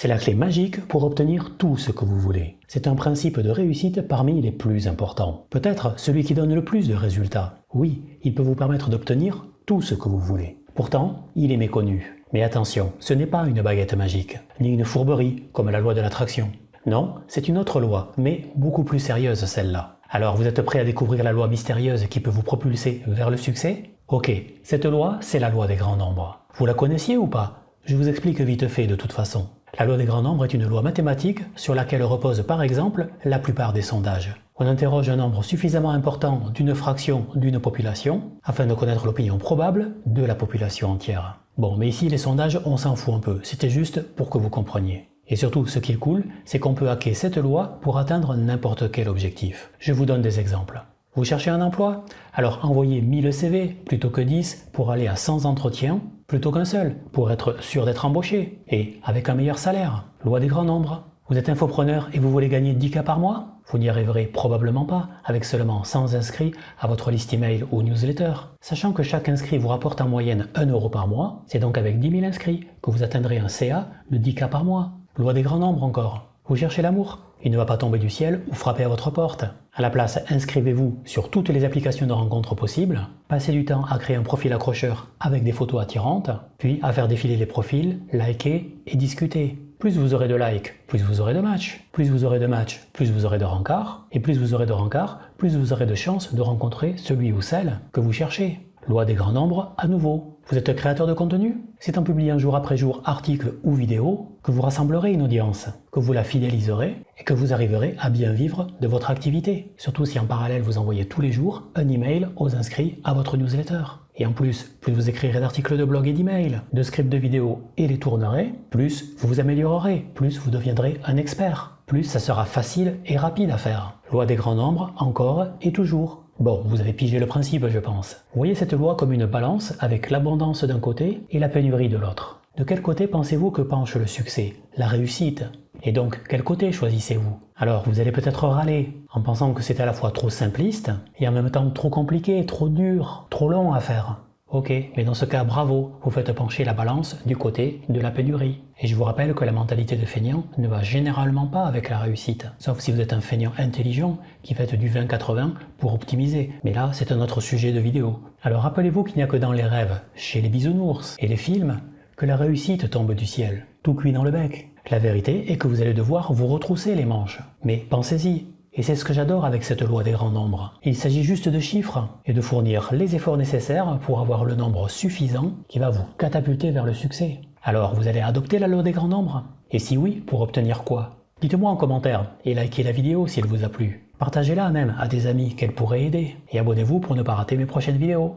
C'est la clé magique pour obtenir tout ce que vous voulez. C'est un principe de réussite parmi les plus importants. Peut-être celui qui donne le plus de résultats. Oui, il peut vous permettre d'obtenir tout ce que vous voulez. Pourtant, il est méconnu. Mais attention, ce n'est pas une baguette magique, ni une fourberie comme la loi de l'attraction. Non, c'est une autre loi, mais beaucoup plus sérieuse celle-là. Alors vous êtes prêt à découvrir la loi mystérieuse qui peut vous propulser vers le succès? Ok, cette loi, c'est la loi des grands nombres. Vous la connaissiez ou pas? Je vous explique vite fait de toute façon. La loi des grands nombres est une loi mathématique sur laquelle repose par exemple la plupart des sondages. On interroge un nombre suffisamment important d'une fraction d'une population afin de connaître l'opinion probable de la population entière. Bon, mais ici les sondages, on s'en fout un peu, c'était juste pour que vous compreniez. Et surtout, ce qui est cool, c'est qu'on peut hacker cette loi pour atteindre n'importe quel objectif. Je vous donne des exemples. Vous cherchez un emploi? Alors envoyez 1000 CV plutôt que 10 pour aller à 100 entretiens, plutôt qu'un seul, pour être sûr d'être embauché, et avec un meilleur salaire. Loi des grands nombres. Vous êtes infopreneur et vous voulez gagner 10K par mois? Vous n'y arriverez probablement pas avec seulement 100 inscrits à votre liste email ou newsletter. Sachant que chaque inscrit vous rapporte en moyenne 1 euro par mois, c'est donc avec 10 000 inscrits que vous atteindrez un CA de 10K par mois. Loi des grands nombres encore. Vous cherchez l'amour? Il ne va pas tomber du ciel ou frapper à votre porte. À la place, inscrivez-vous sur toutes les applications de rencontres possibles, passez du temps à créer un profil accrocheur avec des photos attirantes, puis à faire défiler les profils, liker et discuter. Plus vous aurez de likes, plus vous aurez de matchs. Plus vous aurez de matchs, plus vous aurez de rencarts. Et plus vous aurez de rencarts, plus vous aurez de chances de rencontrer celui ou celle que vous cherchez. Loi des grands nombres à nouveau. Vous êtes créateur de contenu? C'est en publiant jour après jour articles ou vidéos que vous rassemblerez une audience, que vous la fidéliserez et que vous arriverez à bien vivre de votre activité. Surtout si en parallèle vous envoyez tous les jours un email aux inscrits à votre newsletter. Et en plus vous écrirez d'articles de blog et d'email, de scripts de vidéos et les tournerez, plus vous vous améliorerez, plus vous deviendrez un expert, plus ça sera facile et rapide à faire. Loi des grands nombres, encore et toujours. Bon, vous avez pigé le principe, je pense. Voyez cette loi comme une balance avec l'abondance d'un côté et la pénurie de l'autre. De quel côté pensez-vous que penche le succès, la réussite? Et donc, quel côté choisissez-vous? Alors, vous allez peut-être râler en pensant que c'est à la fois trop simpliste et en même temps trop compliqué, trop dur, trop long à faire. Ok, mais dans ce cas, bravo, vous faites pencher la balance du côté de la pénurie. Et je vous rappelle que la mentalité de feignant ne va généralement pas avec la réussite. Sauf si vous êtes un feignant intelligent qui fait du 20-80 pour optimiser. Mais là, c'est un autre sujet de vidéo. Alors rappelez-vous qu'il n'y a que dans les rêves, chez les bisounours et les films, que la réussite tombe du ciel, tout cuit dans le bec. La vérité est que vous allez devoir vous retrousser les manches. Mais pensez-y. Et c'est ce que j'adore avec cette loi des grands nombres. Il s'agit juste de chiffres et de fournir les efforts nécessaires pour avoir le nombre suffisant qui va vous catapulter vers le succès. Alors, vous allez adopter la loi des grands nombres? Et si oui, pour obtenir quoi? Dites-moi en commentaire et likez la vidéo si elle vous a plu. Partagez-la même à des amis qu'elle pourrait aider. Et abonnez-vous pour ne pas rater mes prochaines vidéos.